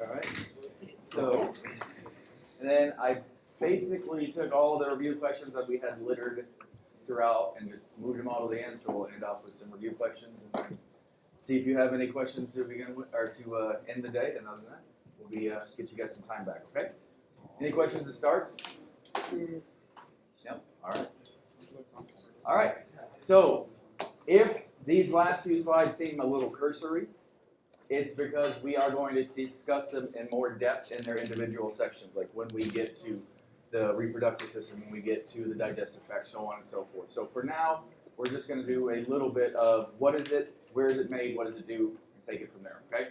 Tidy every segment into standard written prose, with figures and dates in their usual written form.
All right. So, and then I basically took all the review questions that we had littered throughout and just moved them all to the end. So we'll end off with some review questions and then see if you have any questions to begin with or to end the day. And other than that, we'll be get you guys some time back. Okay. Any questions to start? Yep. All right. All right. So, if these last few slides seem a little cursory, it's because we are going to discuss them in more depth in their individual sections, like when we get to the reproductive system, when we get to the digestive tract, so on and so forth. So for now, we're just going to do a little bit of what is it, where is it made, what does it do, and take it from there, okay?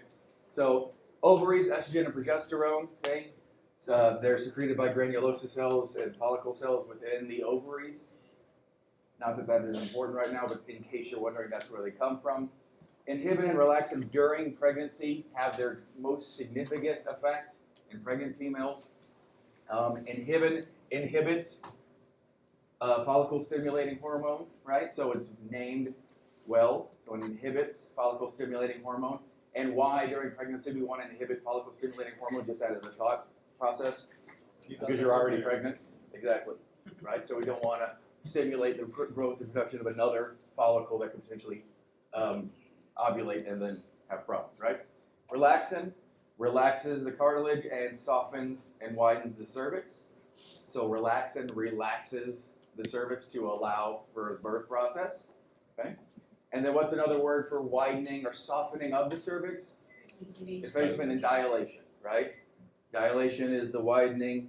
So ovaries, estrogen, and progesterone, okay? They're secreted by granulosa cells and follicle cells within the ovaries. Not that that is important right now, but in case you're wondering, that's where they come from. Inhibin and relaxin during pregnancy have their most significant effect in pregnant females. Inhibin inhibits follicle-stimulating hormone, right? So it's named well, so it inhibits follicle-stimulating hormone. And why during pregnancy we want to inhibit follicle-stimulating hormone, just as a thought process? Because you're already pregnant. Exactly, right? So we don't want to stimulate the growth and production of another follicle that could potentially ovulate and then have problems, right? Relaxin relaxes the cartilage and softens and widens the cervix. So relaxin relaxes the cervix to allow for the birth process, okay? And then what's another word for widening or softening of the cervix? Effacement and dilation, right? Dilation is the widening,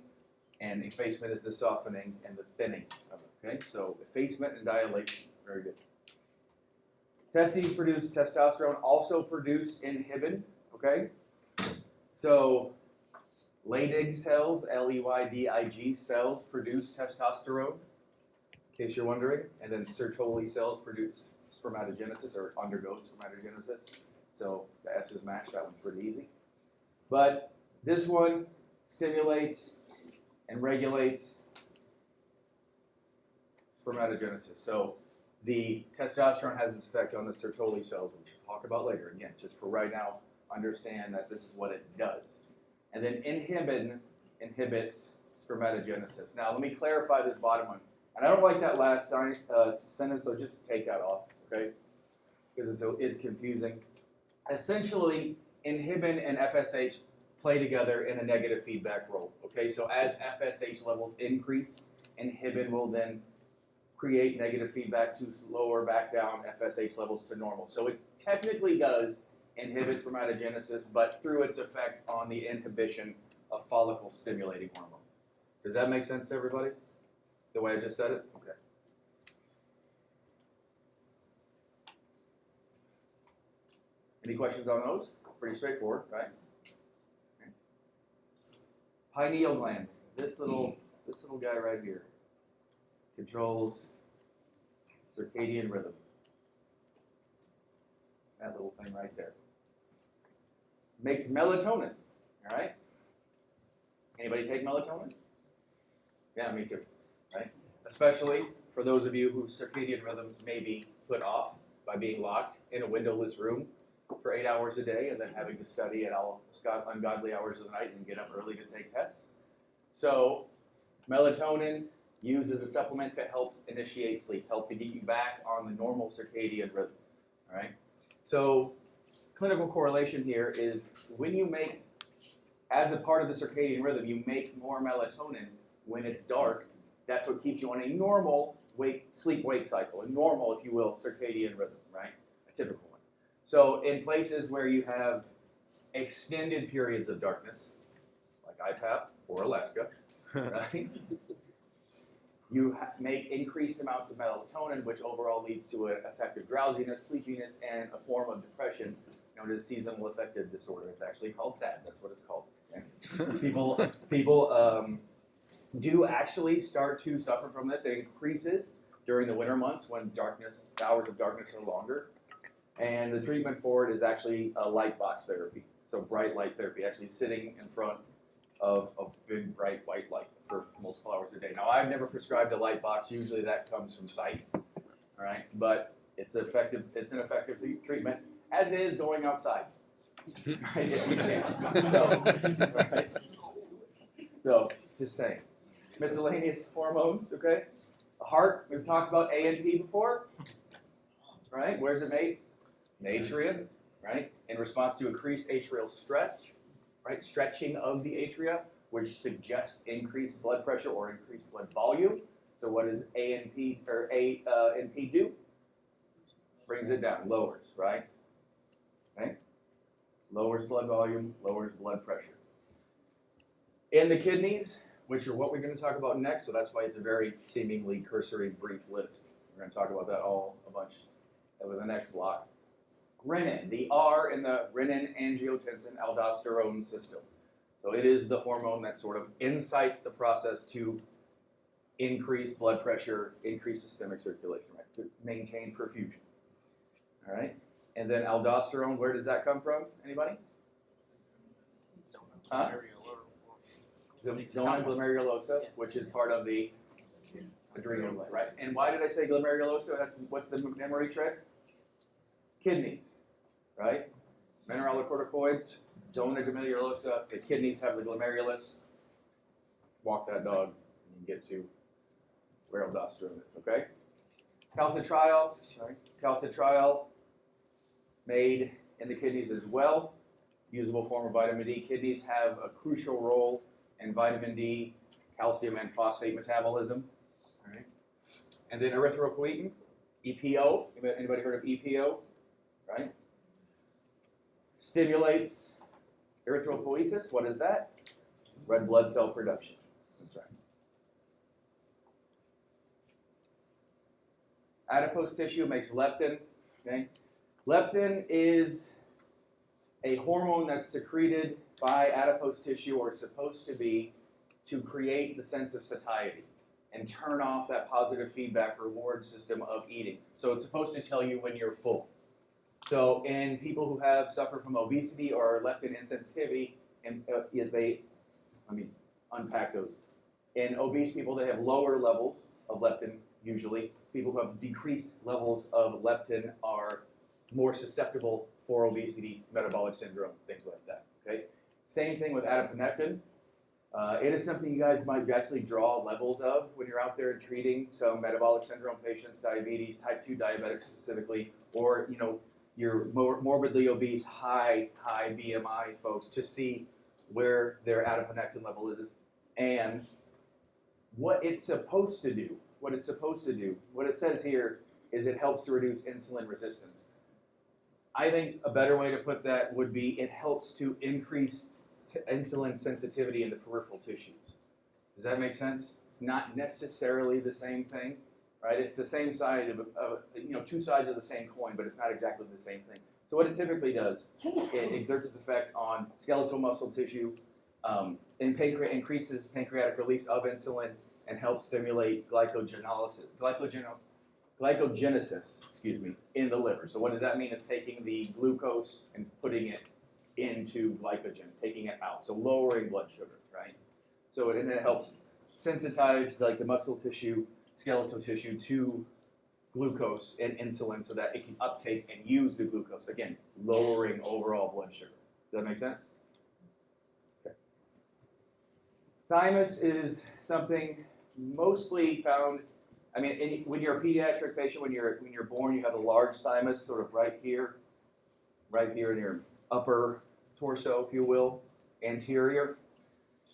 and effacement is the softening and the thinning of it, okay? So effacement and dilation, very good. Testes produce testosterone, also produce inhibin, okay? So Leydig cells, Leydig cells, produce testosterone, in case you're wondering. And then Sertoli cells produce spermatogenesis or undergo spermatogenesis. So the S is matched, that one's pretty easy. But this one stimulates and regulates spermatogenesis. So the testosterone has this effect on the Sertoli cells, which we'll talk about later. Again, just for right now, understand that this is what it does. And then inhibin inhibits spermatogenesis. Now, let me clarify this bottom one. And I don't like that last sentence, so just take that off, okay? Because it's confusing. Essentially, inhibin and FSH play together in a negative feedback role, okay? So as FSH levels increase, inhibin will then create negative feedback to lower back down FSH levels to normal. So it technically does inhibit spermatogenesis, but through its effect on the inhibition of follicle-stimulating hormone. Does that make sense to everybody? The way I just said it? Okay. Any questions on those? Pretty straightforward, right? Okay. Pineal gland. This little guy right here controls circadian rhythm. That little thing right there. Makes melatonin, all right? Anybody take melatonin? Yeah, me too, right? Especially for those of you whose circadian rhythms may be put off by being locked in a windowless room for 8 hours a day and then having to study at all ungodly hours of the night and get up early to take tests. So melatonin used as a supplement to help initiate sleep, help to get you back on the normal circadian rhythm, all right? So clinical correlation here is when you make, as a part of the circadian rhythm, you make more melatonin when it's dark. That's what keeps you on a normal sleep-wake cycle, a normal, if you will, circadian rhythm, right? A typical one. So in places where you have extended periods of darkness, like IPAP or Alaska, right? You make increased amounts of melatonin, which overall leads to an effective drowsiness, sleepiness, and a form of depression known as seasonal affective disorder. It's actually called SAD. That's what it's called. Okay? People do actually start to suffer from this. It increases during the winter months when the hours of darkness are longer. And the treatment for it is actually a light box therapy. So bright light therapy, actually sitting in front of a big bright white light for multiple hours a day. Now, I've never prescribed a light box. Usually that comes from sight, all right? But it's an effective treatment, as is going outside. right? If you can. So, right? So, just saying. Miscellaneous hormones, okay? The heart, we've talked about A&P before, right? Where's it made? In the atria, right? In response to increased atrial stretch, right? Stretching of the atria, which suggests increased blood pressure or increased blood volume. So what does A&P do? Brings it down, lowers, right? Okay? Lowers blood volume, lowers blood pressure. In the kidneys, which are what we're going to talk about next, so that's why it's a very seemingly cursory, brief list. We're going to talk about that all a bunch over the next block. Renin, the R in the renin-angiotensin-aldosterone system. So it is the hormone that sort of incites the process to increase blood pressure, increase systemic circulation, right? To maintain perfusion. All right? And then aldosterone, where does that come from? Anybody? Huh? Zona glomerulosa, which is part of the adrenal gland, right? And why did I say glomerulosa? What's the memory trick? Kidneys, right? Mineralocorticoids, zona glomerulosa. The kidneys have the glomerulus. Walk that dog, and you get to where aldosterone is, okay? Calcitriol, made in the kidneys as well. Usable form of vitamin D. Kidneys have a crucial role in vitamin D, calcium, and phosphate metabolism. All right. And then erythropoietin, EPO. Anybody heard of EPO? Right? Stimulates erythropoiesis. What is that? Red blood cell production. That's right. Adipose tissue makes leptin. Okay? Leptin is a hormone that's secreted by adipose tissue, or supposed to be, to create the sense of satiety and turn off that positive feedback reward system of eating. So it's supposed to tell you when you're full. So in people who suffer from obesity or leptin insensitivity, and let me unpack those. In obese people, they have lower levels of leptin usually. People who have decreased levels of leptin are more susceptible for obesity, metabolic syndrome, things like that. Okay. Same thing with adiponectin. It is something you guys might actually draw levels of when you're out there treating some metabolic syndrome patients, diabetes, type 2 diabetics specifically, or your morbidly obese, high BMI folks, to see where their adiponectin level is and what it's supposed to do. What it says here is it helps to reduce insulin resistance. I think a better way to put that would be it helps to increase insulin sensitivity in the peripheral tissues. Does that make sense? It's not necessarily the same thing, right? It's the same side of two sides of the same coin, but it's not exactly the same thing. So what it typically does, it exerts its effect on skeletal muscle tissue, increases pancreatic release of insulin, and helps stimulate glycogenesis, in the liver. So what does that mean? It's taking the glucose and putting it into glycogen, taking it out. So lowering blood sugar, right? So and it helps sensitize the muscle tissue, skeletal tissue to glucose and insulin so that it can uptake and use the glucose. Again, lowering overall blood sugar. Does that make sense? Okay. Thymus is something mostly found. When you're a pediatric patient, when you're born, you have a large thymus, sort of right here in your upper torso, if you will, anterior.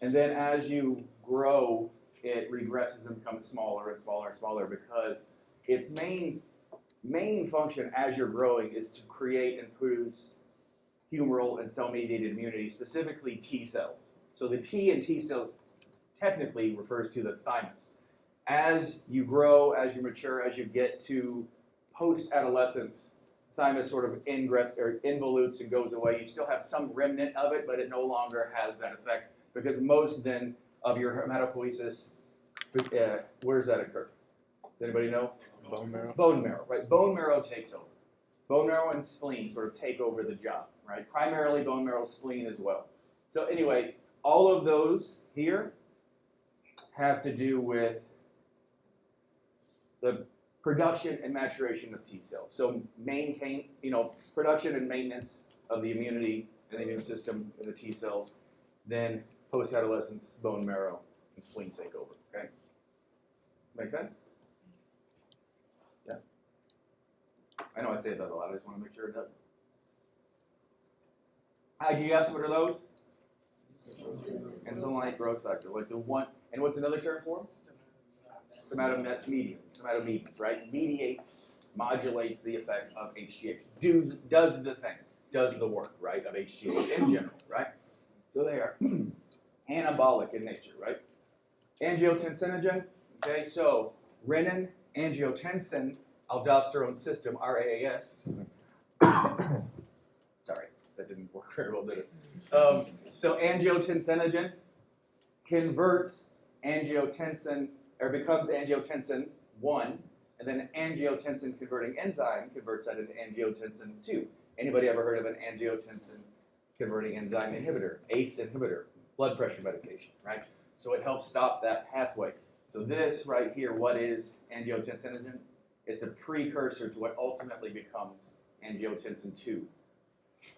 And then as you grow, it regresses and becomes smaller and smaller and smaller, because its main function as you're growing is to create and produce humoral and cell-mediated immunity, specifically T cells. So the T in T cells technically refers to the thymus. As you grow, as you mature, as you get to post-adolescence, thymus sort of involutes and goes away. You still have some remnant of it, but it no longer has that effect, because most then of your hematopoiesis, where does that occur? Does anybody know? Bone marrow. Bone marrow, right? Bone marrow takes over. Bone marrow and spleen sort of take over the job, right? Primarily bone marrow, spleen as well. So anyway, all of those here have to do with the production and maturation of T cells. So production and maintenance of the immunity and the immune system and the T cells. Then post-adolescence, bone marrow, and spleen take over. Okay? Make sense? Yeah? I know I say that a lot. I just want to make sure it does. IGFs, what are those? Insulin-like growth factor. Like the one, and what's another term for them? Somatomedians, right? Mediates, modulates the effect of HGH. Does the thing, does the work, right, of HGH in general, right? So they are anabolic in nature, right? Angiotensinogen, okay, so renin, angiotensin, aldosterone system, RAAS. Sorry, that didn't work very well, did it? So angiotensinogen converts angiotensin, or becomes angiotensin 1, and then an angiotensin converting enzyme converts that into angiotensin 2. Anybody ever heard of an angiotensin converting enzyme inhibitor, ACE inhibitor, blood pressure medication, right? So it helps stop that pathway. So this right here, what is angiotensinogen? It's a precursor to what ultimately becomes angiotensin 2,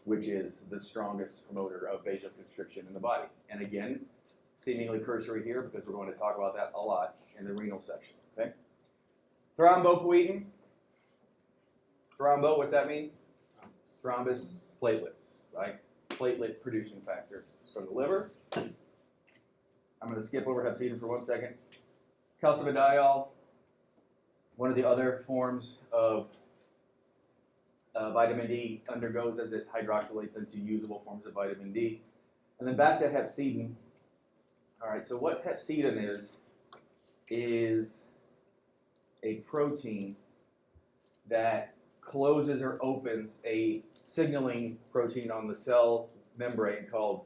which is the strongest promoter of vasoconstriction in the body. And again, seemingly cursory here because we're going to talk about that a lot in the renal section, okay? Thrombopoietin. Thrombo, what's that mean? Thrombus, platelets, right? Platelet producing factor from the liver. I'm going to skip over hepcidin for 1 second. Calcium-diol, one of the other forms of vitamin D undergoes as it hydroxylates into usable forms of vitamin D. And then back to hepcidin. All right, so what hepcidin is a protein that closes or opens a signaling protein on the cell membrane called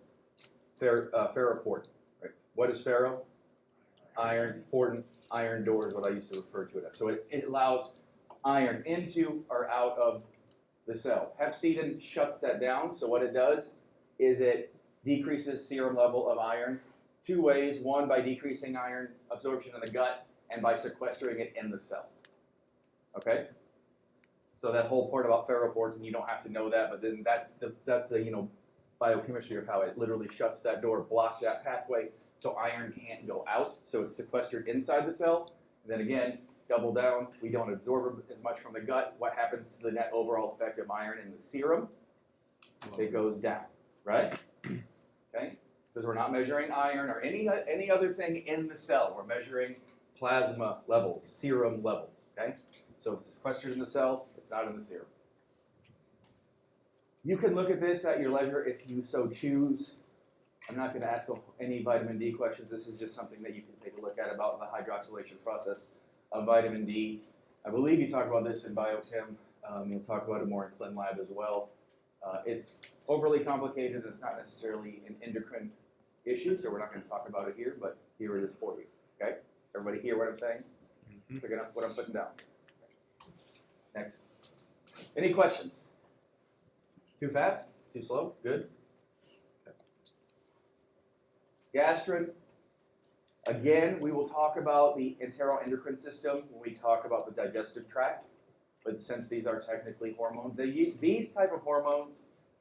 ferroportin. Right? What is ferro? Iron. Important. Iron door is what I used to refer to it as. So it allows iron into or out of the cell. Hepcidin shuts that down. So what it does is it decreases serum level of iron 2 ways. One, by decreasing iron absorption in the gut, and by sequestering it in the cell. Okay? So that whole part about ferroportin, you don't have to know that, but then that's the biochemistry of how it literally shuts that door, blocks that pathway, so iron can't go out. So it's sequestered inside the cell. And then again, double down, we don't absorb as much from the gut. What happens to the net overall effect of iron in the serum? It goes down, right? Okay? Because we're not measuring iron or any other thing in the cell. We're measuring plasma levels, serum levels, okay? So it's sequestered in the cell, it's not in the serum. You can look at this at your leisure if you so choose. I'm not going to ask any vitamin D questions. This is just something that you can take a look at about the hydroxylation process of vitamin D. I believe you talk about this in biochem. You'll talk about it more in Clin Lab as well. It's overly complicated. It's not necessarily an endocrine issue, so we're not going to talk about it here, but here it is for you. Okay? Everybody hear what I'm saying? Mm-hmm. Picking up what I'm putting down. Next. Any questions? Too fast? Too slow? Good? Okay. Gastrin. Again, we will talk about the enteroendocrine system when we talk about the digestive tract. But since these are technically hormones, these type of hormones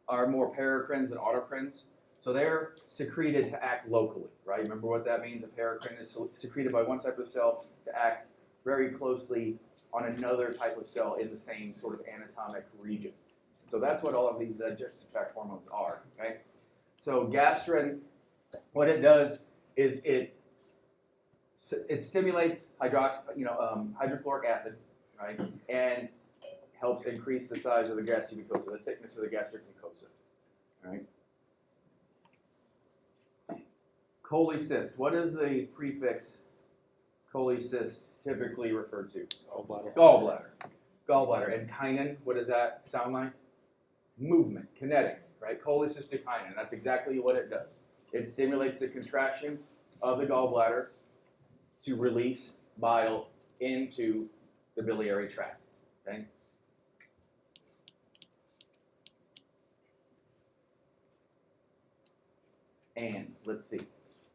are more paracrines and autocrines. So they're secreted to act locally, right? Remember what that means? A paracrine is secreted by one type of cell to act very closely on another type of cell in the same sort of anatomic region. So that's what all of these digestive tract hormones are, okay? So gastrin, what it does is it stimulates hydrochloric acid, right? And helps increase the size of the gastric mucosa, the thickness of the gastric mucosa, right? Cholecyst. What is the prefix cholecyst typically referred to? Gallbladder. Gallbladder. Gallbladder. And kinin, what does that sound like? Movement, kinetic, right? Cholecystic kinin. That's exactly what it does. It stimulates the contraction of the gallbladder to release bile into the biliary tract, okay? And let's see.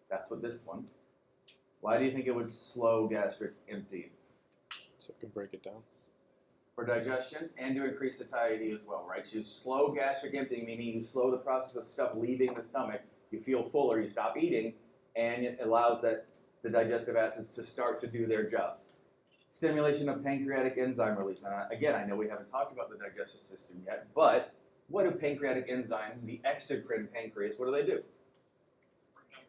That's what this one. Why do you think it would slow gastric emptying? So it can break it down. for digestion and to increase satiety as well, right? So you slow gastric emptying, meaning you slow the process of stuff leaving the stomach. You feel fuller, you stop eating, and it allows the digestive acids to start to do their job. Stimulation of pancreatic enzyme release. And again, I know we haven't talked about the digestive system yet, but what do pancreatic enzymes, the exocrine pancreas, what do?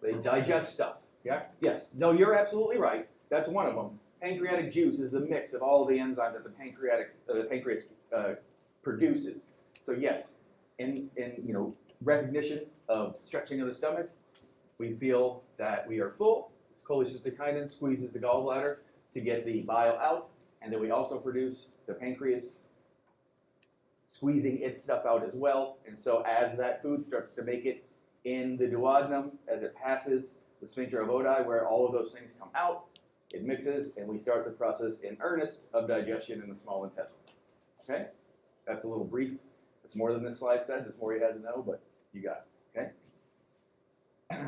They digest stuff. Yeah? Yes. No, you're absolutely right. That's one of them. Pancreatic juice is the mix of all of the enzymes that the pancreas produces. So yes, in recognition of stretching of the stomach, we feel that we are full. Cholecystokinin squeezes the gallbladder to get the bile out, and then we also produce the pancreas squeezing its stuff out as well. And so as that food starts to make it in the duodenum, as it passes the sphincter of Oddi, where all of those things come out, it mixes, and we start the process in earnest of digestion in the small intestine. Okay? That's a little brief. It's more than this slide says. It's more you have to know, but you got it. Okay?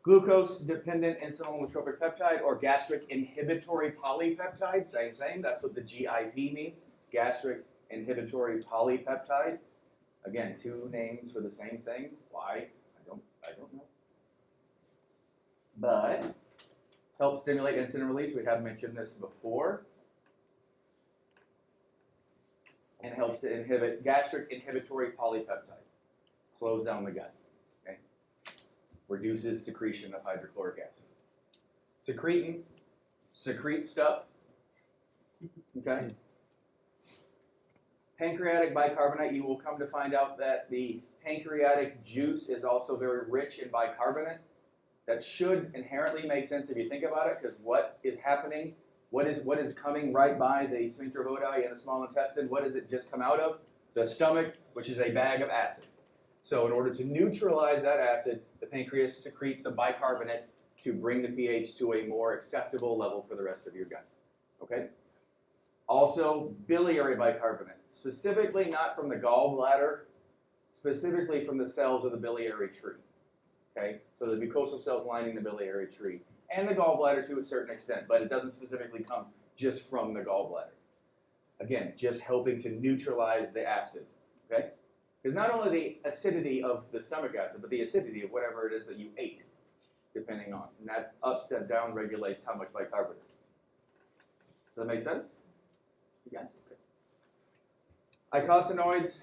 Glucose-dependent insulinotropic peptide, or gastric inhibitory polypeptide. Same. That's what the GIP means. Gastric inhibitory polypeptide. Again, two names for the same thing. Why? I don't know. But helps stimulate insulin release. We have mentioned this before. And helps to inhibit gastric inhibitory polypeptide. Slows down the gut. Okay? Reduces secretion of hydrochloric acid. Secrete stuff. Okay? Pancreatic bicarbonate, you will come to find out that the pancreatic juice is also very rich in bicarbonate. That should inherently make sense if you think about it, because what is happening, what is coming right by the sphincter of Oddi and the small intestine, what does it just come out of? The stomach, which is a bag of acid. So in order to neutralize that acid, the pancreas secretes some bicarbonate to bring the pH to a more acceptable level for the rest of your gut. Okay? Also, biliary bicarbonate, specifically not from the gallbladder, specifically from the cells of the biliary tree. Okay, so the mucosal cells lining the biliary tree, and the gallbladder to a certain extent, but it doesn't specifically come just from the gallbladder. Again, just helping to neutralize the acid. Okay, because not only the acidity of the stomach acid, but the acidity of whatever it is that you ate, depending on, and that up and down regulates how much bicarbonate. Does that make sense? Yes. Okay. Eicosanoids,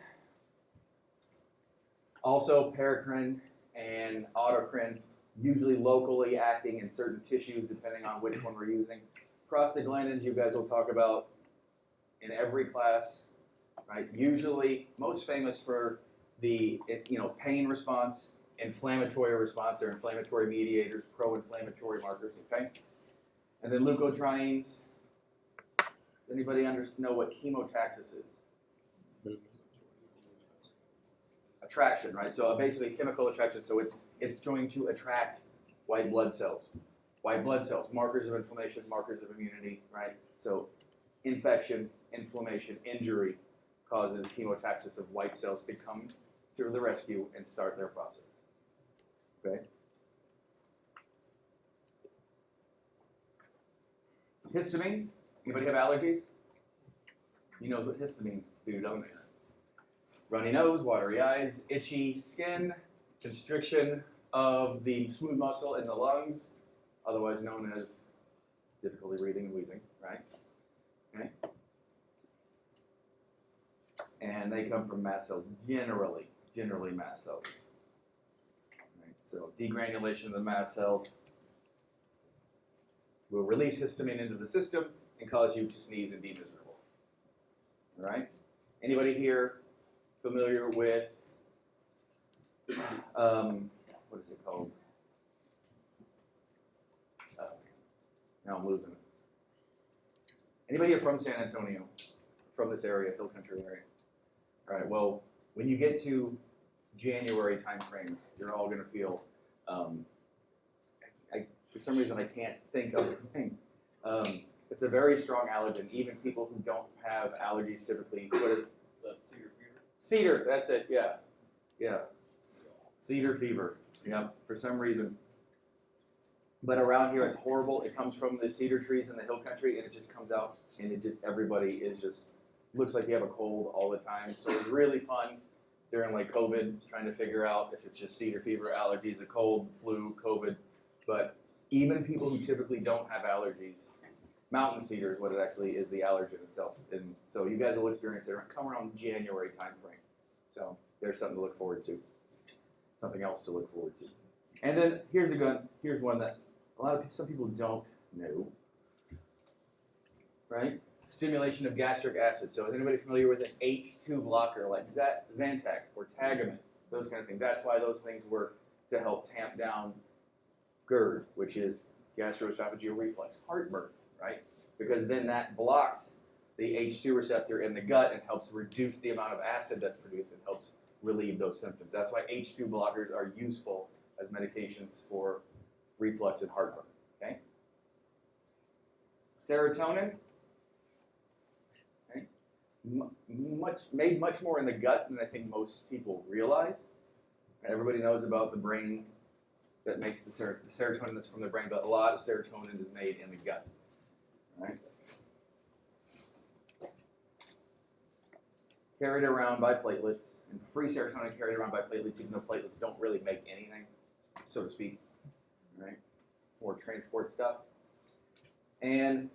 also paracrine and autocrine, usually locally acting in certain tissues depending on which one we're using. Prostaglandins, you guys will talk about in every class, right? Usually most famous for the pain response, inflammatory response. They're inflammatory mediators, pro-inflammatory markers. Okay, and then leukotrienes. Does anybody know what chemotaxis is? Attraction, right? So basically chemical attraction. So it's going to attract white blood cells. White blood cells, markers of inflammation, markers of immunity, right? So infection, inflammation, injury causes chemotaxis of white cells to come to the rescue and start their process. Okay? Histamine. Anybody have allergies? You know what histamines do, don't they? Runny nose, watery eyes, itchy skin, constriction of the smooth muscle in the lungs, otherwise known as difficulty breathing and wheezing, right? Okay. And they come from mast cells, generally mast cells. Right. So degranulation of the mast cells will release histamine into the system and cause you to sneeze and be miserable. All right? Anybody here familiar with, what is it called? Now I'm losing it. Anybody here from San Antonio? From this area, Hill Country area? All right, well, when you get to January time frame, you're all going to feel, for some reason I can't think of the thing. It's a very strong allergen. Even people who don't have allergies typically. What is that, cedar fever? Cedar, that's it, yeah. Cedar fever, yeah, for some reason. But around here, it's horrible. It comes from the cedar trees in the hill country, and it just comes out, and it just, everybody is just, looks like you have a cold all the time. So it was really fun during like COVID, trying to figure out if it's just cedar fever, allergies, a cold, flu, COVID. But even people who typically don't have allergies, mountain cedar is what it actually is, the allergen itself. And so you guys will experience it come around January time frame. So there's something to look forward to. Something else to look forward to. And then here's one that some people don't know, right? Stimulation of gastric acid. So is anybody familiar with an H2 blocker like Zantac or Tagamet, those kind of things? That's why those things were to help tamp down GERD, which is gastroesophageal reflux, heartburn, right? Because then that blocks the H2 receptor in the gut and helps reduce the amount of acid that's produced and helps relieve those symptoms. That's why H2 blockers are useful as medications for reflux and heartburn, okay? Serotonin, okay? Made much more in the gut than I think most people realize. Everybody knows about the brain that makes the serotonin that's from the brain, but a lot of serotonin is made in the gut, right? Carried around by platelets, and free serotonin carried around by platelets, even though platelets don't really make anything, so to speak, right? More transport stuff. And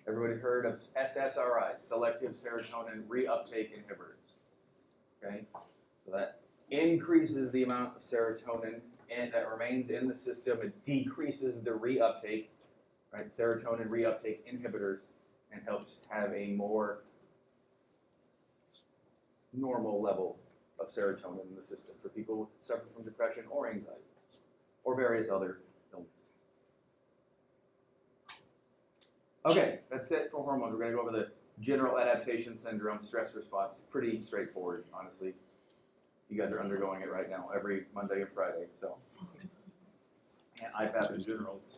everybody heard of SSRIs, selective serotonin reuptake inhibitors, okay? So that increases the amount of serotonin and that remains in the system. It decreases the reuptake, right? Serotonin reuptake inhibitors, and helps have a more normal level of serotonin in the system for people who suffer from depression or anxiety or various other illnesses. Okay, that's it for hormones. We're going to go over the general adaptation syndrome stress response. Pretty straightforward, honestly. You guys are undergoing it right now every Monday and Friday. So, and IPAP in generals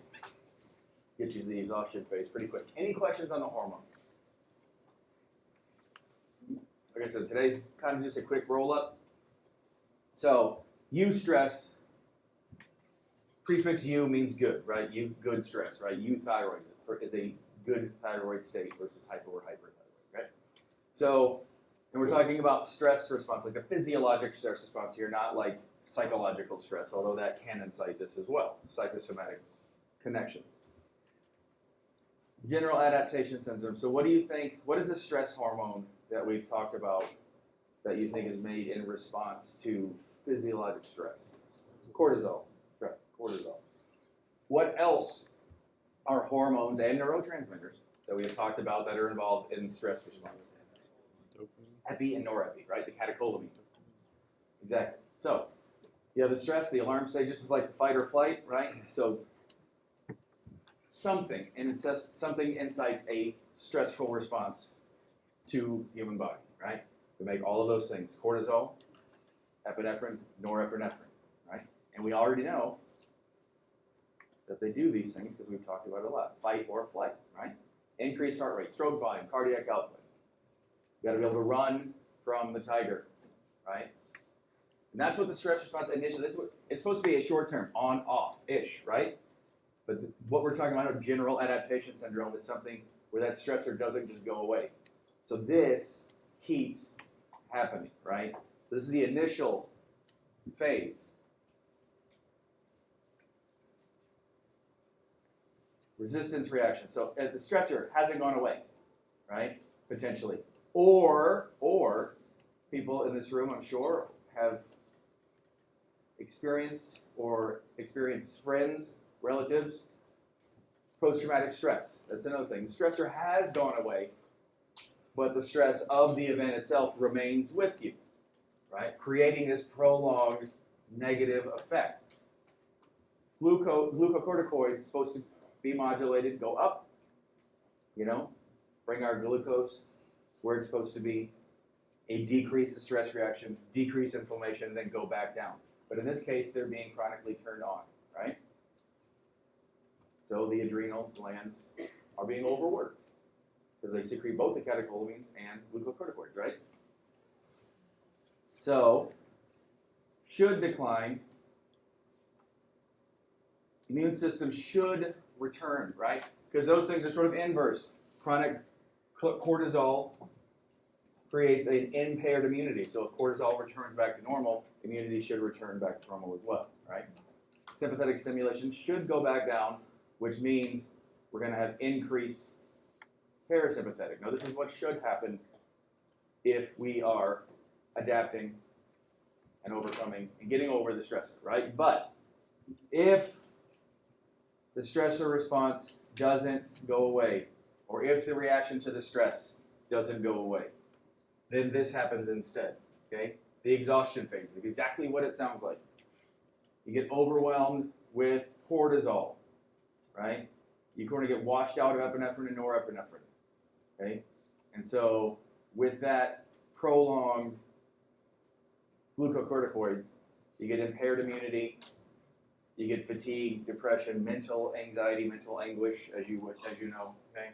get you the exhaustion phase pretty quick. Any questions on the hormones? Like I said, today's kind of just a quick roll-up. So, eustress, prefix U means good, right? Good stress, right? Euthyroid is a good thyroid state versus hypo or hyperthyroid, right? So, and we're talking about stress response, like a physiologic stress response here, not like psychological stress, although that can incite this as well, psychosomatic connection. General adaptation syndrome. So what do you think, what is the stress hormone that we've talked about that you think is made in response to physiologic stress? Cortisol, right, cortisol. What else are hormones and neurotransmitters that we have talked about that are involved in stress response? Epi and norepi, right, the catecholamine. Exactly. So you have the stress, the alarm state, just as like the fight or flight, right? So something incites a stressful response to human body, right? We make all of those things, cortisol, epinephrine, norepinephrine, right? And we already know that they do these things because we've talked about it a lot. Fight or flight, right? Increased heart rate, stroke volume, cardiac output. You got to be able to run from the tiger, right? And that's what the stress response initially, it's supposed to be a short term, on, off-ish, right? But what we're talking about, a general adaptation syndrome, is something where that stressor doesn't just go away. So this keeps happening, right? This is the initial phase. Resistance reaction. So the stressor hasn't gone away, right? Potentially. Or people in this room, I'm sure, have experienced friends, relatives, post-traumatic stress. That's another thing. The stressor has gone away, but the stress of the event itself remains with you, right? Creating this prolonged negative effect. Glucocorticoids supposed to be modulated, go up, bring our glucose where it's supposed to be, a decrease the stress reaction, decrease inflammation, and then go back down. But in this case, they're being chronically turned on, right? So the adrenal glands are being overworked because they secrete both the catecholamines and glucocorticoids, right? So, should decline immune system should return, right? Because those things are sort of inverse. Chronic cortisol creates an impaired immunity. So if cortisol returns back to normal, immunity should return back to normal as well, right? Sympathetic stimulation should go back down, which means we're going to have increased parasympathetic. Now, this is what should happen if we are adapting and overcoming and getting over the stressor, right? But if the stressor response doesn't go away, or if the reaction to the stress doesn't go away, then this happens instead, okay? The exhaustion phase is exactly what it sounds like. You get overwhelmed with cortisol, right? You kind of get washed out of epinephrine and norepinephrine, okay? And so with that prolonged glucocorticoids, you get impaired immunity, you get fatigue, depression, mental anxiety, mental anguish, as you know, okay?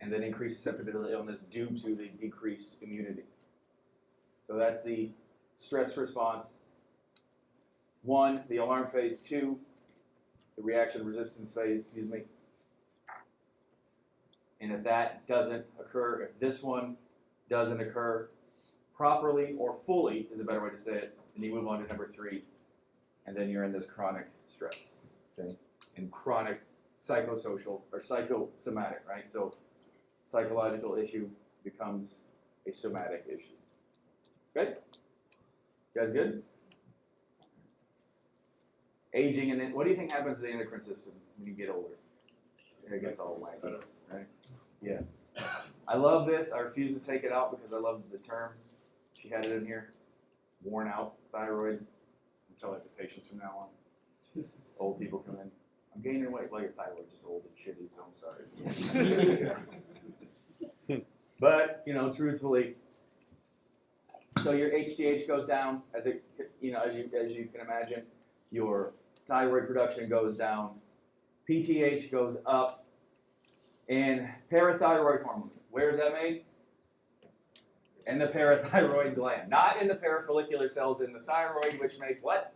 And then increased susceptibility to illness due to the decreased immunity. So that's the stress response. 1, the alarm phase. 2, the reaction resistance phase, excuse me. And if that doesn't occur, if this one doesn't occur properly or fully, is a better way to say it, then you move on to number 3, and then you're in this chronic stress, okay? And chronic psychosocial or psychosomatic, right? So psychological issue becomes a somatic issue. Good? You guys good? Aging, and then what do you think happens to the endocrine system when you get older? It gets all wacky, right? Yeah. I love this. I refuse to take it out because I love the term. She had it in here. Worn out thyroid. I'll tell that to patients from now on. Old people come in. I'm gaining weight. Well, your thyroid's just old and shitty, so I'm sorry. But, you know, truthfully, so your HGH goes down as it, you know, as you can imagine. Your thyroid production goes down. PTH goes up. And parathyroid hormone, where is that made? In the parathyroid gland. Not in the parafollicular cells in the thyroid, which make what?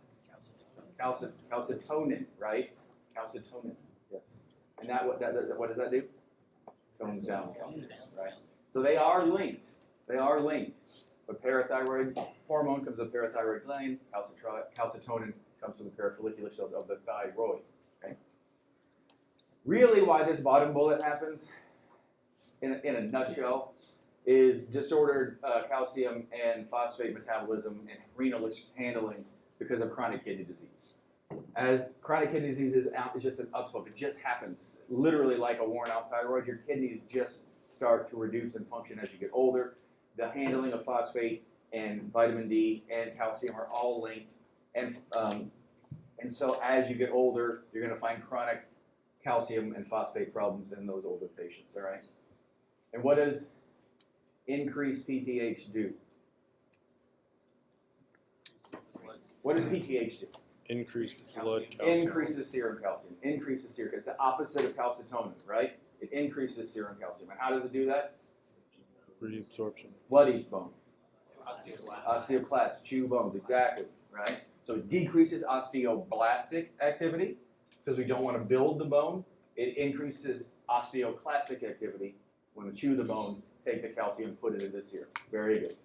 Calcitonin, right? Calcitonin, yes. And what does that do? Tones down calcium, right? So they are linked. They are linked. But parathyroid hormone comes from the parathyroid gland. Calcitonin comes from the parafollicular cells of the thyroid. Okay? Really, why this bottom bullet happens, in a nutshell, is disordered calcium and phosphate metabolism and renal handling because of chronic kidney disease. As chronic kidney disease is just an upslope, it just happens literally like a worn out thyroid. Your kidneys just start to reduce in function as you get older. The handling of phosphate and vitamin D and calcium are all linked. And so as you get older, you're going to find chronic calcium and phosphate problems in those older patients, all right? And what does increased PTH do? What does PTH do? Increased blood calcium. Increases serum calcium. Increases serum. It's the opposite of calcitonin, right? It increases serum calcium. And how does it do that? Reabsorption. What eats bone? Osteoclasts. Chew bones. Exactly, right? So it decreases osteoblastic activity because we don't want to build the bone. It increases osteoclastic activity when we chew the bone, take the calcium, put it in this here. Very good.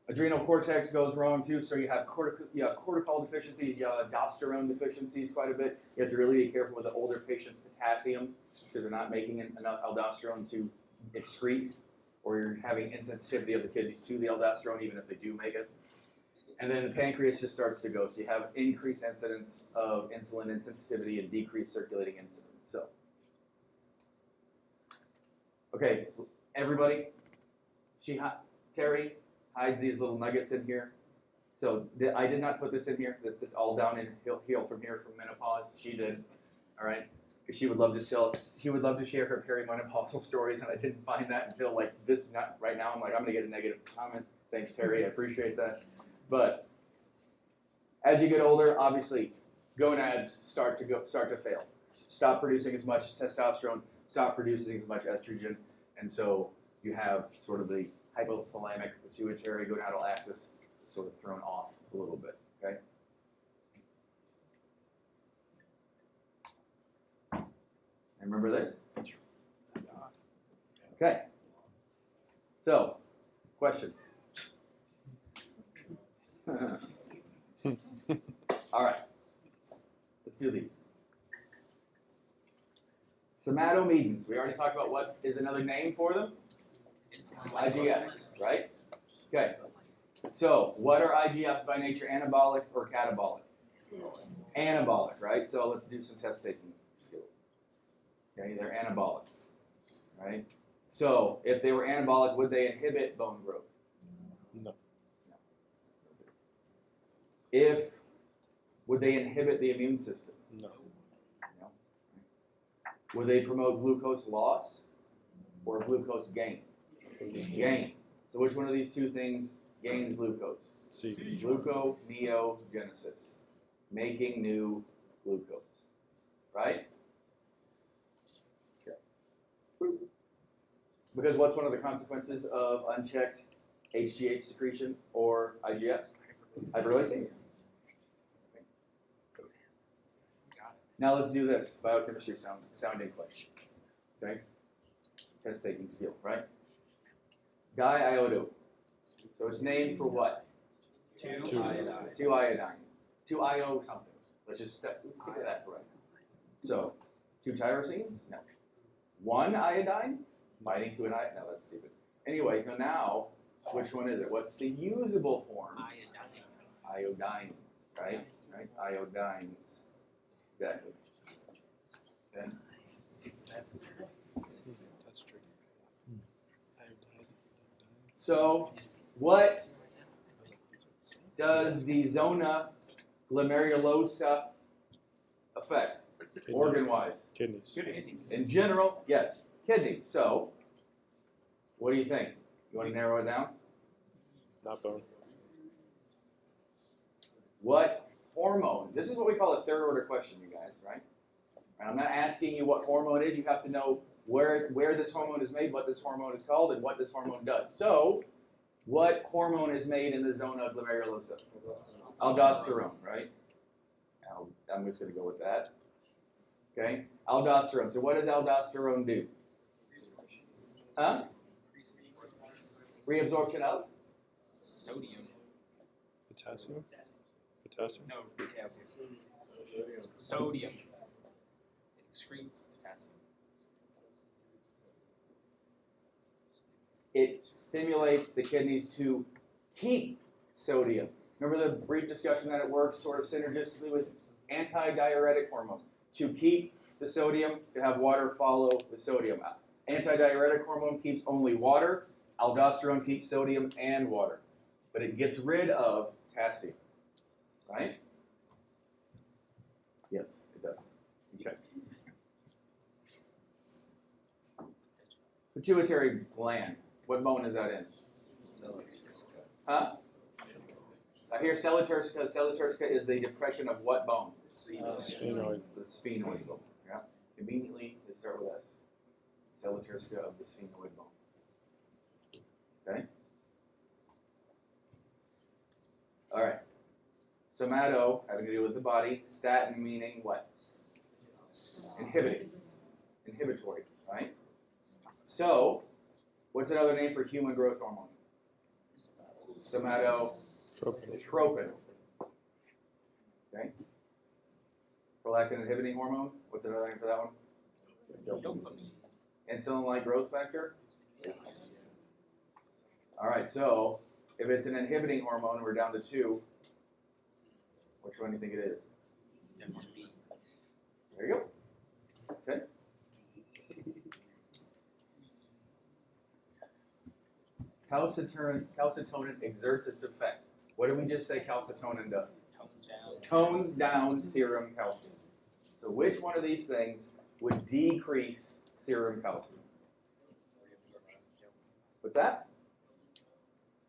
Adrenal cortex goes wrong too, so you have cortical deficiencies, you have aldosterone deficiencies quite a bit. You have to really be careful with the older patients' potassium because they're not making enough aldosterone to excrete, or you're having insensitivity of the kidneys to the aldosterone even if they do make it. And then the pancreas just starts to go, so you have increased incidence of insulin insensitivity and decreased circulating insulin. So, okay, everybody, Terry hides these little nuggets in here. So I did not put this in here. It's all down in heel from here from menopause. She did, all right, because she would love to share her perimenopausal stories, and I didn't find that until like this. Not right now. I'm like, I'm gonna get a negative comment. Thanks, Terry. I appreciate that. But as you get older, obviously, gonads start to fail. Stop producing as much testosterone. Stop producing as much estrogen, and so you have sort of the hypothalamic pituitary gonadal axis sort of thrown off a little bit. Okay. Okay. So, questions? All right. Let's do these. Somatomedins. We already talked about what is another name for them. IGF, right? Okay. So, what are IGFs by nature, anabolic or catabolic? Anabolic, right? So, let's do some test taking skills. Okay, they're anabolic, right? So, if they were anabolic, would they inhibit bone growth? No. Would they inhibit the immune system? No. No. Would they promote glucose loss or glucose gain? Gain. So which one of these two things gains glucose? C. Gluconeogenesis. Making new glucose. Right? Okay. Because what's one of the consequences of unchecked HGH secretion or IGF? Hyperglycemia. Now let's do this. Biochemistry sounding question. Okay? Test taking skill, right? Diiodo. So it's named for what? Two. Iodine. 2-io something. Let's stick with that for right now. So, 2 tyrosines? No. 1 iodine? Binding to an iodine? No, that's stupid. Anyway, so now, which one is it? What's the usable form? Iodine. Right? Iodines. Exactly. Okay. That's true. So, what does the zona glomerulosa affect, Kidney. organ-wise? Kidneys. In general, yes, kidneys. So, what do you think? You want to narrow it down? Not bone. What hormone? This is what we call a third-order question, you guys, right? And I'm not asking you what hormone is. You have to know where this hormone is made, what this hormone is called, and what this hormone does. So, what hormone is made in the zona glomerulosa? Aldosterone, right? I'm just going to go with that. Okay? Aldosterone. So what does aldosterone do? Huh? Reabsorption of? Sodium. Potassium. Potassium. No, potassium. Sodium. It excretes potassium. It stimulates the kidneys to keep sodium. Remember the brief discussion that it works sort of synergistically with antidiuretic hormone to keep the sodium, to have water follow the sodium out. Antidiuretic hormone keeps only water. Aldosterone keeps sodium and water. But it gets rid of potassium. Right? Yes, it does. Okay. Pituitary gland. What bone is that in? Huh? I hear selaturcica. Selaturcica is the depression of what bone? Sphenoid. The sphenoid bone. Yeah. Conveniently, they start with S. Selaturcica of the sphenoid bone. Okay. All right. Somato having to do with the body. Statin meaning what? Inhibiting. Inhibitory. Right. So, what's another name for human growth hormone? Somatotropin. Okay. Prolactin inhibiting hormone. What's another name for that one? Dopamine. Insulin-like growth factor. All right. So, if it's an inhibiting hormone, we're down to 2. Which one do you think it is? Definitely. There you go. Okay. Calcitonin exerts its effect. What did we just say calcitonin does? Tones down serum calcium. So which one of these things would decrease serum calcium? What's that?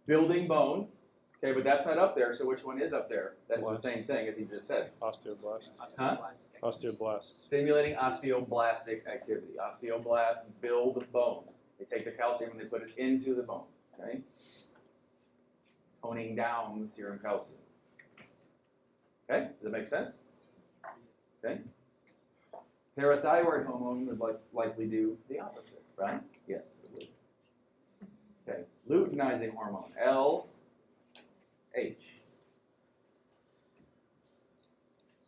Building bone. Okay, but that's not up there, so which one is up there? That's Blast. the same thing as you just said. Osteoblast. Huh? Osteoblast. Stimulating osteoblastic activity. Osteoblasts build bone. They take the calcium and they put it into the bone. Okay? Toning down serum calcium. Okay? Does that make sense? Okay? Parathyroid hormone would likely do the opposite, right? Yes, it would. Okay, luteinizing hormone, LH.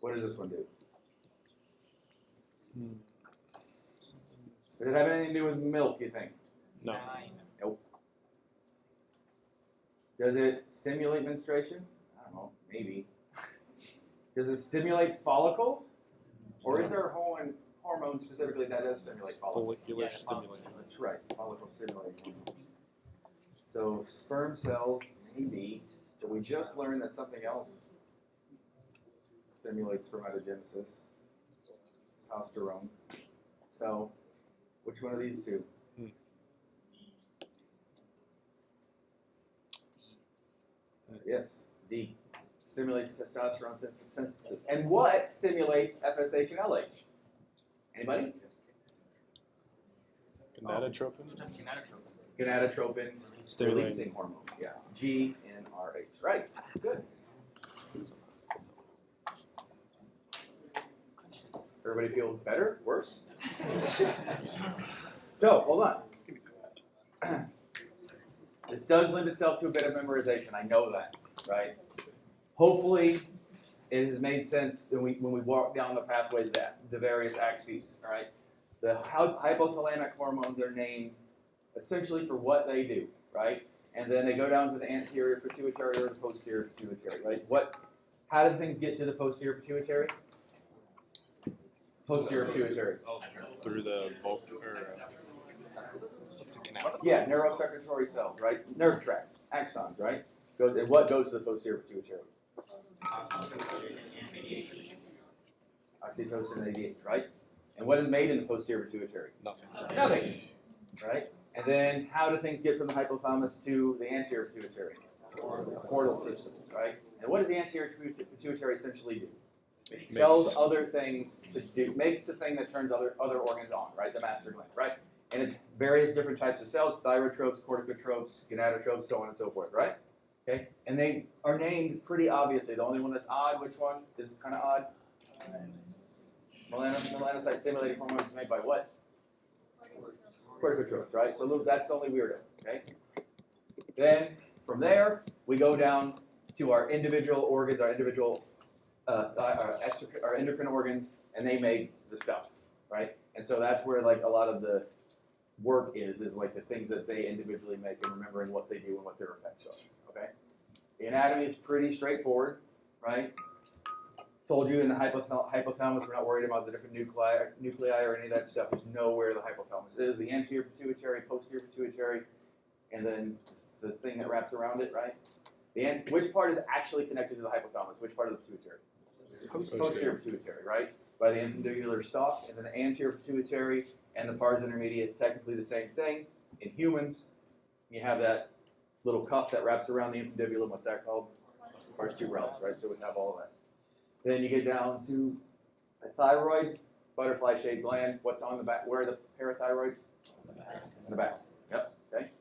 What does this one do? Does it have anything to do with milk, you think? No. 9. Nope. Does it stimulate menstruation? I don't know, maybe. Does it stimulate follicles? Or is there a hormone specifically that does stimulate follicles? Follicular Yeah, stimulating. That's right, follicle stimulating hormone. So sperm cells, maybe, but we just learned that something else stimulates spermatogenesis, testosterone. So, which one of these two? Yes, D. Stimulates testosterone synthesis. And what stimulates FSH and LH? Anybody? Gonadotropin? Gonadotropin. Gonadotropin Stimulating. releasing hormones. Yeah. G and RH. Right. Good. Everybody feel better? Worse? So, hold on. This does lend itself to a bit of memorization. I know that, right? Hopefully, it has made sense when we walk down the pathways that the various axes. All right. The hypothalamic hormones are named essentially for what they do, right? And then they go down to the anterior pituitary or the posterior pituitary, right? How did things get to the posterior pituitary? Posterior pituitary. Through the bulk Yeah, neurosecretory cells, right? Nerve tracts, axons, right? And what goes to the posterior pituitary? Oxytocin and ADH, right? And what is made in the posterior pituitary? nothing. Nothing, right? And then how do things get from the hypothalamus to the anterior pituitary? Portal system, right? And what does the anterior pituitary essentially do? Tells other things to do, makes the thing that turns other organs on, right? The master gland, right? And it's various different types of cells, thyrotropes, corticotropes, gonadotropes, so on and so forth, right? Okay? And they are named pretty obviously. The only one that's odd, which one is kind of odd? Melanocyte stimulating hormones made by what? Corticotropes, right? So that's the only weirdo, okay? Then from there, we go down to our individual organs, our endocrine organs, and they make the stuff, right? And so that's where like a lot of the work is like the things that they individually make and remembering what they do and what their effects are, okay? The anatomy is pretty straightforward, right? Told you in the hypothalamus, we're not worried about the different nuclei or any of that stuff. Just know where the hypothalamus is. The anterior pituitary, posterior pituitary, and then the thing that wraps around it, right? Which part is actually connected to the hypothalamus? Which part of the pituitary? Posterior pituitary, right? By the infundibular stalk, and then the anterior pituitary and the pars intermedia, technically the same thing. In humans, you have that little cuff that wraps around the infundibulum. What's that called? Pars tuberales, right? So we have all of that. Then you get down to a thyroid, butterfly-shaped gland. What's on the back? Where are the parathyroids? In the back. Yep. Okay.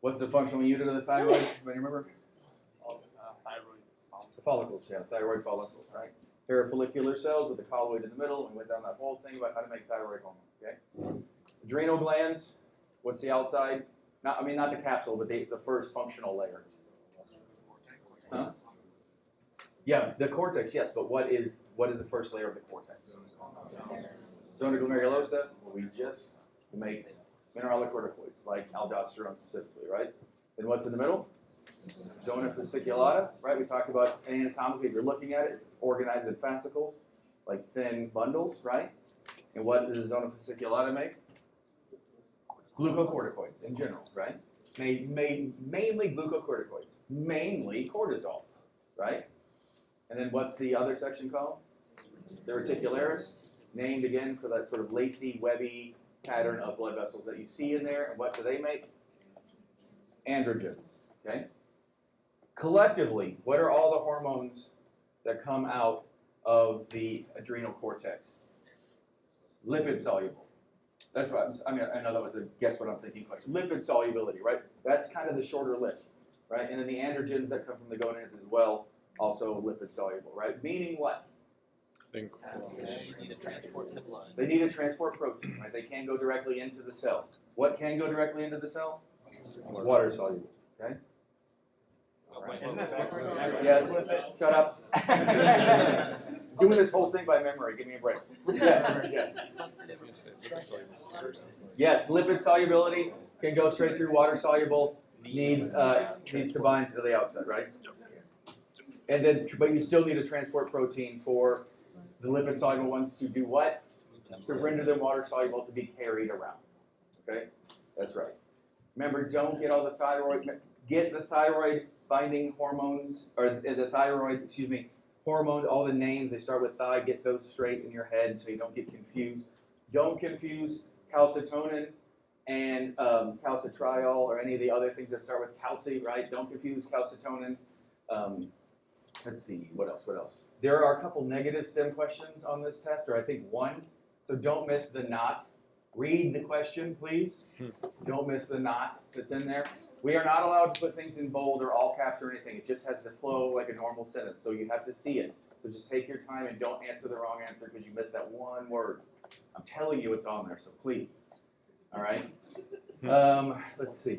What's the functional unit of the thyroid? Anybody remember? The follicles, yeah, thyroid follicles, right? Parafollicular cells with the colloid in the middle, and we went down that whole thing about how to make thyroid hormone, okay? Adrenal glands, what's the outside? Not the capsule, but the first functional layer. Huh? Yeah, the cortex, yes, but what is the first layer of the cortex? Zona glomerulosa, we make mineralocorticoids, like aldosterone specifically, right? Then what's in the middle? Zona fasciculata, right? We talked about anatomically, if you're looking at it, it's organized in fascicles, like thin bundles, right? And what does the zona fasciculata make? Glucocorticoids in general, right? Mainly glucocorticoids, mainly cortisol, right? And then what's the other section called? The reticularis, named again for that sort of lacy, webby pattern of blood vessels that you see in there. And what do they make? Androgens, okay? Collectively, what are all the hormones that come out of the adrenal cortex? Lipid soluble. That's what I know that was a guess what I'm thinking question. Lipid solubility, right? That's kind of the shorter list, right? And then the androgens that come from the gonads as well, also lipid soluble, right? Meaning what? Think You need to transport in the blood. They need to transport protein, right? They can't go directly into the cell. What can go directly into the cell? Water soluble, okay? Oh, wait, Isn't that wait, backwards? wait. Yes, shut up. Doing this whole thing by memory, give me a break. Yes, yes. Yes, lipid solubility can go straight through. Water soluble needs to bind to the outside, right? And then, but you still need to transport protein for the lipid soluble ones to do what? To render them water soluble to be carried around. Okay, that's right. Remember, don't get all the thyroid. Get the thyroid binding hormones, or the thyroid, excuse me, hormone. All the names they start with thigh. Get those straight in your head so you don't get confused. Don't confuse calcitonin and calcitriol or any of the other things that start with calci. Right? Don't confuse calcitonin. Let's see, what else? What else? There are a couple negative STEM questions on this test, or I think one. So don't miss the not. Read the question, please. Don't miss the not that's in there. We are not allowed to put things in bold or all caps or anything. It just has to flow like a normal sentence, so you have to see it. So just take your time and don't answer the wrong answer because you missed that one word. I'm telling you it's on there, so please. All right? Let's see. I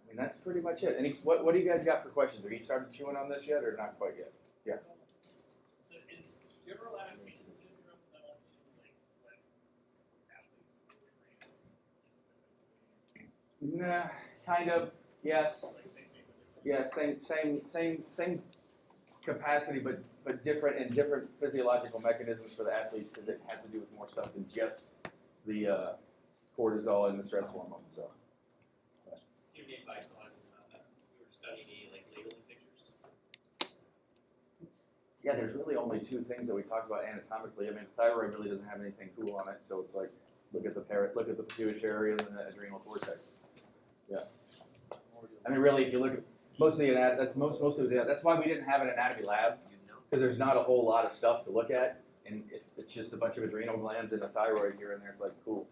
mean, that's pretty much it. What do you guys got for questions? Have you started chewing on this yet or not quite yet? Yeah. So is general adaptation syndrome that also like when athletes Nah, kind of. Yes. Yeah, same capacity, but different and different physiological mechanisms for the athletes because it has to do with more stuff than just the cortisol and the stress hormone. So. do you need advice on we were studying any like labeling pictures? Yeah, there's really only two things that we talked about anatomically. I mean, thyroid really doesn't have anything cool on it, so it's like look at the pituitary and the adrenal cortex. Yeah. I mean, really, if you look at most of the that's why we didn't have an anatomy lab because there's not a whole lot of stuff to look at, and it's just a bunch of adrenal glands and a thyroid here and there. It's like cool.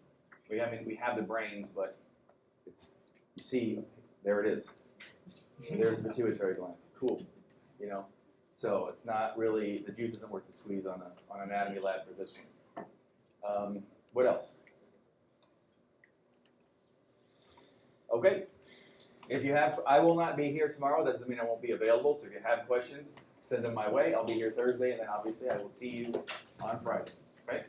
We have the brains, but it's you see there it is. There's the pituitary gland. Cool. You know. So it's not really, the juice isn't worth the squeeze on an anatomy lab for this one. What else? Okay. If you have, I will not be here tomorrow. That doesn't mean I won't be available. So if you have questions, send them my way. I'll be here Thursday, and then obviously I will see you on Friday. Okay?